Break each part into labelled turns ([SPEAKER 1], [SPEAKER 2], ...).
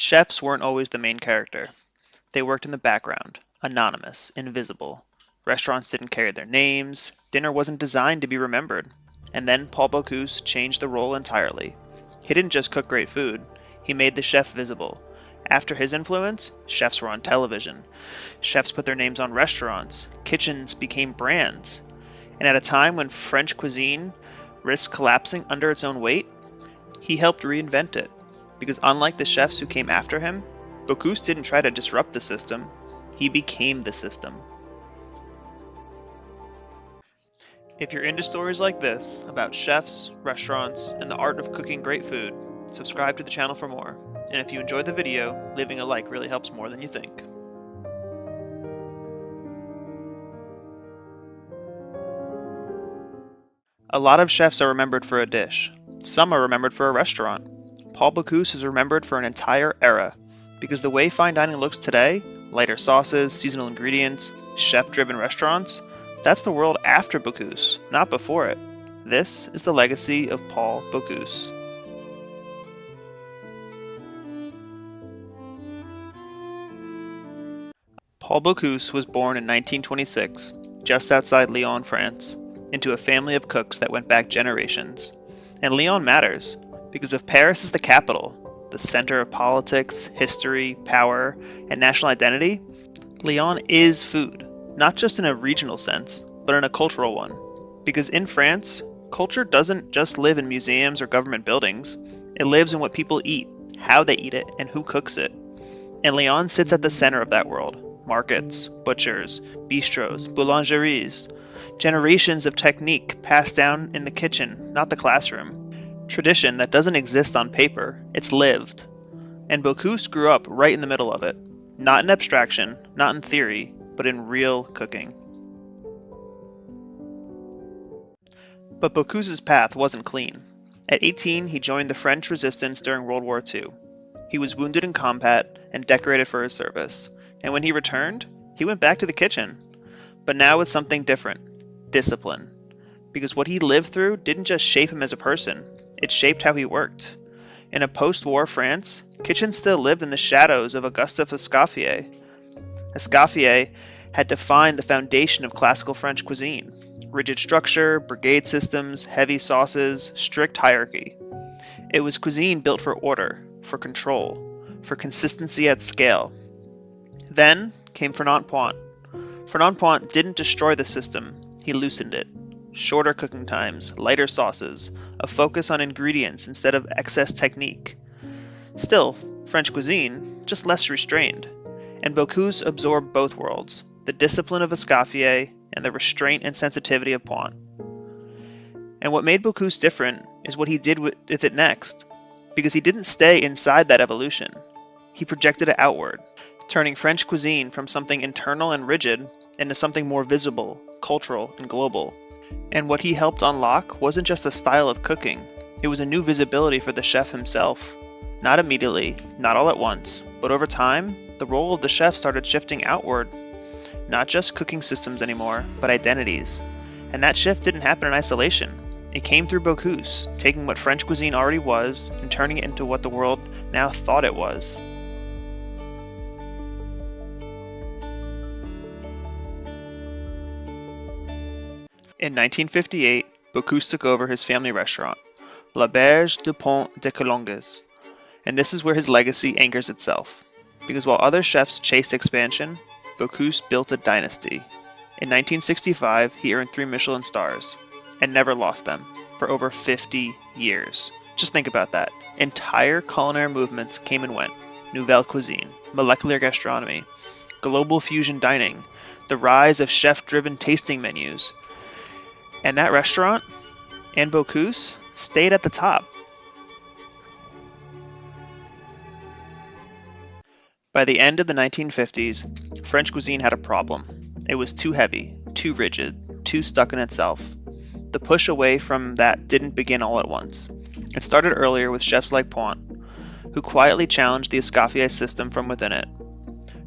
[SPEAKER 1] Chefs weren't always the main character. They worked in the background, anonymous, invisible. Restaurants didn't carry their names, dinner wasn't designed to be remembered. And then Paul Bocuse changed the role entirely. He didn't just cook great food, he made the chef visible. After his influence, chefs were on television. Chefs put their names on restaurants. Kitchens became brands. And at a time when French cuisine risked collapsing under its own weight, he helped reinvent it. Because unlike the chefs who came after him, Bocuse didn't try to disrupt the system, he became the system. If you're into stories like this, about chefs, restaurants, and the art of cooking great food, subscribe to the channel for more. And if you enjoyed the video, leaving a like really helps more than you think. A lot of chefs are remembered for a dish. Some are remembered for a restaurant. Paul Bocuse is remembered for an entire era, because the way fine dining looks today, lighter sauces, seasonal ingredients, chef-driven restaurants, that's the world after Bocuse, not before it. This is the legacy of Paul Bocuse. Paul Bocuse was born in 1926, just outside Lyon, France, into a family of cooks that went back generations. And Lyon matters, because if Paris is the capital, the center of politics, history, power, and national identity, Lyon is food, not just in a regional sense, but in a cultural one. Because in France, culture doesn't just live in museums or government buildings, it lives in what people eat, how they eat it, and who cooks it. And Lyon sits at the center of that world. Markets, butchers, bistros, boulangeries, generations of technique passed down in the kitchen, not the classroom. Tradition that doesn't exist on paper, it's lived. And Bocuse grew up right in the middle of it. Not in abstraction, not in theory, but in real cooking. But Bocuse's path wasn't clean. At 18, he joined the French resistance during World War II. He was wounded in combat and decorated for his service. And when he returned, he went back to the kitchen. But now with something different, discipline. Because what he lived through didn't just shape him as a person, it shaped how he worked. In a post-war France, kitchens still lived in the shadows of Auguste Escoffier. Escoffier had defined the foundation of classical French cuisine. Rigid structure, brigade systems, heavy sauces, strict hierarchy. It was cuisine built for order, for control, for consistency at scale. Then came Fernand Point. Fernand Point didn't destroy the system, he loosened it. Shorter cooking times, lighter sauces, a focus on ingredients instead of excess technique. Still, French cuisine, just less restrained. And Bocuse absorbed both worlds, the discipline of Escoffier and the restraint and sensitivity of Pont. And what made Bocuse different is what he did with it next, because he didn't stay inside that evolution. He projected it outward, turning French cuisine from something internal and rigid into something more visible, cultural, and global. And what he helped unlock wasn't just a style of cooking, it was a new visibility for the chef himself. Not immediately, not all at once, but over time, the role of the chef started shifting outward. Not just cooking systems anymore, but identities. And that shift didn't happen in isolation. It came through Bocuse, taking what French cuisine already was and turning it into what the world now thought it was. In 1958, Bocuse took over his family restaurant, L'Auberge du Pont de Collonges. And this is where his legacy anchors itself. Because while other chefs chased expansion, Bocuse built a dynasty. In 1965, he earned 3 Michelin stars, and never lost them, for over 50 years. Just think about that. Entire culinary movements came and went. Nouvelle cuisine, molecular gastronomy, global fusion dining, the rise of chef-driven tasting menus. And that restaurant, and Bocuse, stayed at the top. By the end of the 1950s, French cuisine had a problem. It was too heavy, too rigid, too stuck in itself. The push away from that didn't begin all at once. It started earlier with chefs like Pont, who quietly challenged the Escoffier system from within it.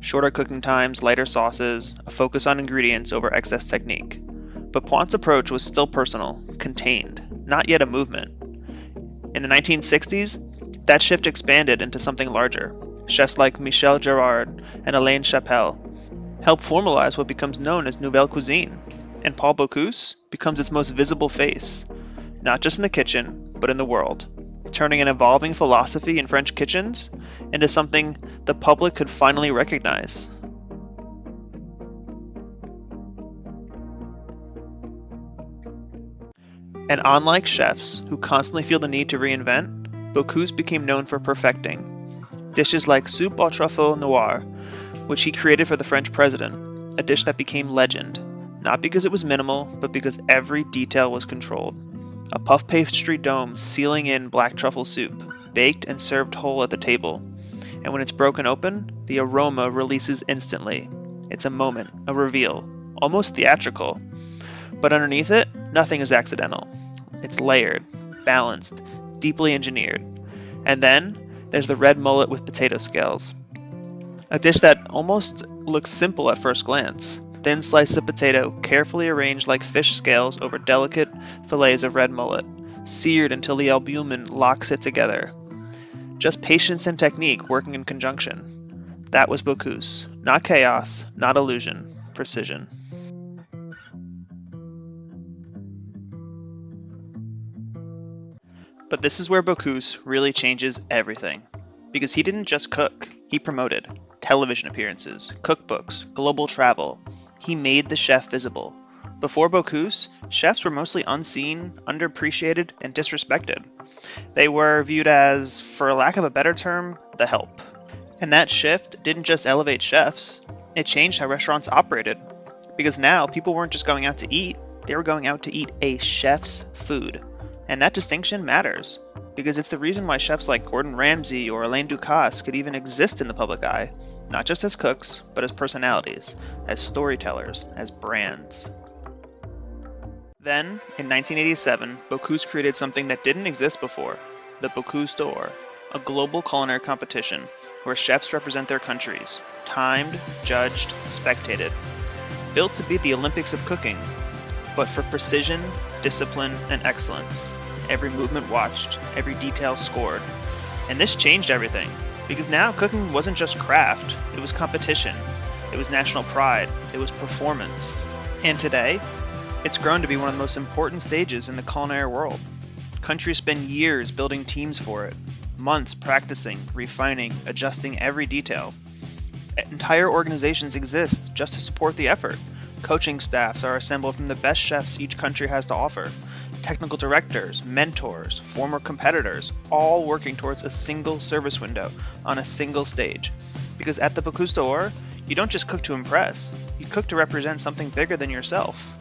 [SPEAKER 1] Shorter cooking times, lighter sauces, a focus on ingredients over excess technique. But Pont's approach was still personal, contained, not yet a movement. In the 1960s, That shift expanded into something larger. Chefs like Michel Gerard and Alain Chapelle help formalize what becomes known as Nouvelle Cuisine, and Paul Bocuse becomes its most visible face, not just in the kitchen, but in the world, turning an evolving philosophy in French kitchens into something the public could finally recognize. And unlike chefs who constantly feel the need to reinvent, Bocuse became known for perfecting dishes like soupe au truffle noir, which he created for the French president, a dish that became legend, not because it was minimal, but because every detail was controlled. A puff pastry dome sealing in black truffle soup, baked and served whole at the table. And when it's broken open, the aroma releases instantly. It's a moment, a reveal, almost theatrical. But underneath it, nothing is accidental. It's layered, balanced, deeply engineered. And then there's the red mullet with potato scales. A dish that almost looks simple at first glance. Thin slices of potato carefully arranged like fish scales over delicate fillets of red mullet, seared until the albumin locks it together. Just patience and technique working in conjunction. That was Bocuse. Not chaos, not illusion, precision. But this is where Bocuse really changes everything. Because he didn't just cook, he promoted television appearances, cookbooks, global travel. He made the chef visible. Before Bocuse, chefs were mostly unseen, underappreciated, and disrespected. They were viewed as, for lack of a better term, the help. And that shift didn't just elevate chefs, it changed how restaurants operated. Because now people weren't just going out to eat, they were going out to eat a chef's food. And that distinction matters, because it's the reason why chefs like Gordon Ramsay or Alain Ducasse could even exist in the public eye, not just as cooks, but as personalities, as storytellers, as brands. Then, in 1987, Bocuse created something that didn't exist before, the Bocuse d'Or, a global culinary competition where chefs represent their countries, timed, judged, spectated, built to be the Olympics of cooking, but for precision, discipline, and excellence. Every movement watched, every detail scored. And this changed everything, because now cooking wasn't just craft, it was competition, it was national pride, it was performance. And today, it's grown to be one of the most important stages in the culinary world. Countries spend years building teams for it, months practicing, refining, adjusting every detail. Entire organizations exist just to support the effort. Coaching staffs are assembled from the best chefs each country has to offer. Technical directors, mentors, former competitors, all working towards a single service window on a single stage. Because at the Bocuse d'Or, you don't just cook to impress, you cook to represent something bigger than yourself.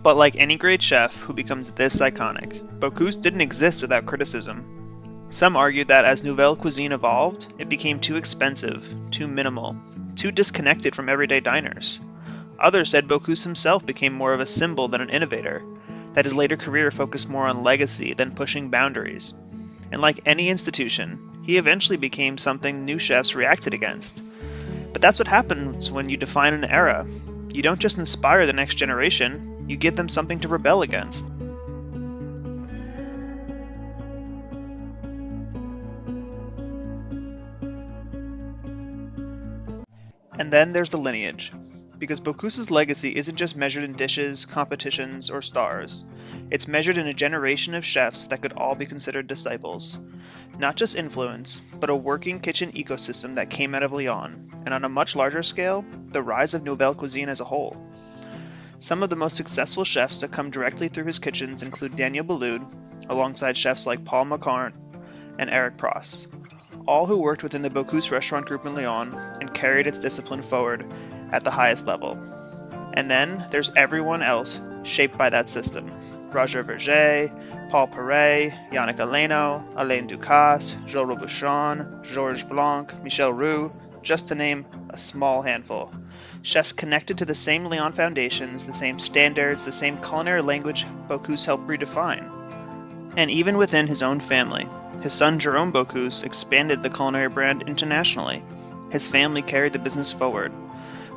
[SPEAKER 1] But like any great chef who becomes this iconic, Bocuse didn't exist without criticism. Some argued that as Nouvelle Cuisine evolved, it became too expensive, too minimal, too disconnected from everyday diners. Others said Bocuse himself became more of a symbol than an innovator, that his later career focused more on legacy than pushing boundaries. And like any institution, he eventually became something new chefs reacted against. But that's what happens when you define an era. You don't just inspire the next generation, you give them something to rebel against. And then there's the lineage, because Bocuse's legacy isn't just measured in dishes, competitions, or stars. It's measured in a generation of chefs that could all be considered disciples. Not just influence, but a working kitchen ecosystem that came out of Lyon, and on a much larger scale, the rise of Nouvelle Cuisine as a whole. Some of the most successful chefs that come directly through his kitchens include Daniel Boulud, alongside chefs like Paul Bocuse and Eric Pross, all who worked within the Bocuse restaurant group in Lyon and carried its discipline forward at the highest level. And then there's everyone else shaped by that system. Roger Verger, Paul Perret, Yannick Aleno, Alain Ducasse, Joël Robuchon, Georges Blanc, Michel Roux, just to name a small handful. Chefs connected to the same Lyon foundations, the same standards, the same culinary language Bocuse helped redefine. And even within his own family, his son Jérôme Bocuse expanded the culinary brand internationally. His family carried the business forward.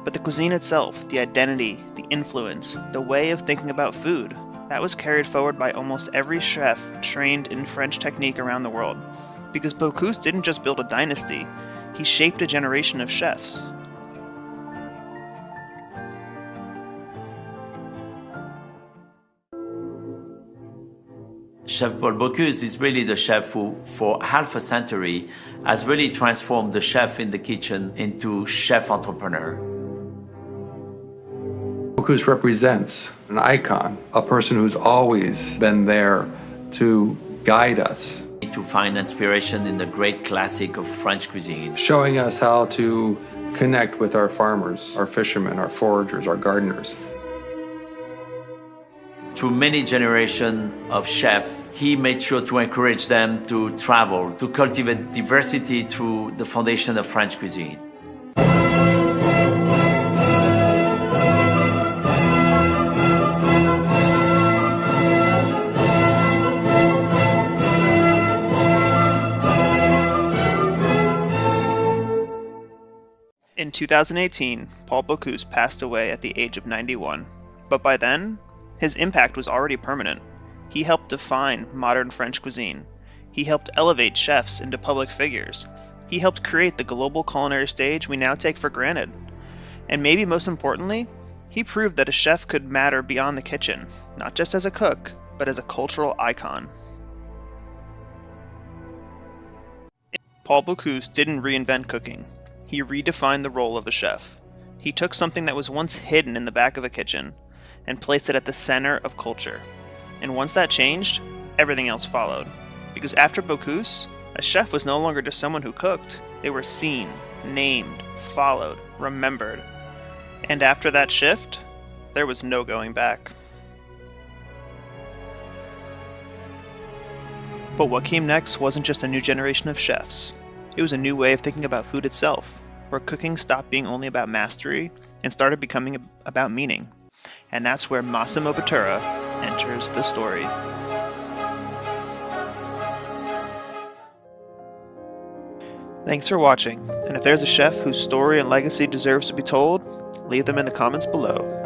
[SPEAKER 1] But the cuisine itself, the identity, the influence, the way of thinking about food, that was carried forward by almost every chef trained in French technique around the world. Because Bocuse didn't just build a dynasty, he shaped a generation of chefs.
[SPEAKER 2] Chef Paul Bocuse is really the chef who, for half a century, has really transformed the chef in the kitchen into chef entrepreneur.
[SPEAKER 3] Bocuse represents an icon, a person who's always been there to guide us.
[SPEAKER 2] To find inspiration in the great classic of French cuisine.
[SPEAKER 3] Showing us how to connect with our farmers, our fishermen, our foragers, our gardeners.
[SPEAKER 2] Through many generations of chefs, he made sure to encourage them to travel, to cultivate diversity through the foundation of French cuisine.
[SPEAKER 1] In 2018, Paul Bocuse passed away at the age of 91, but by then, his impact was already permanent. He helped define modern French cuisine. He helped elevate chefs into public figures. He helped create the global culinary stage we now take for granted. And maybe most importantly, he proved that a chef could matter beyond the kitchen, not just as a cook, but as a cultural icon. Paul Bocuse didn't reinvent cooking. He redefined the role of the chef. He took something that was once hidden in the back of a kitchen and placed it at the center of culture. And once that changed, everything else followed. Because after Bocuse, a chef was no longer just someone who cooked. They were seen, named, followed, remembered. And after that shift, there was no going back. But what came next wasn't just a new generation of chefs. It was a new way of thinking about food itself, where cooking stopped being only about mastery and started becoming about meaning. And that's where Massimo Bottura enters the story. Thanks for watching, and if there's a chef whose story and legacy deserves to be told, leave them in the comments below.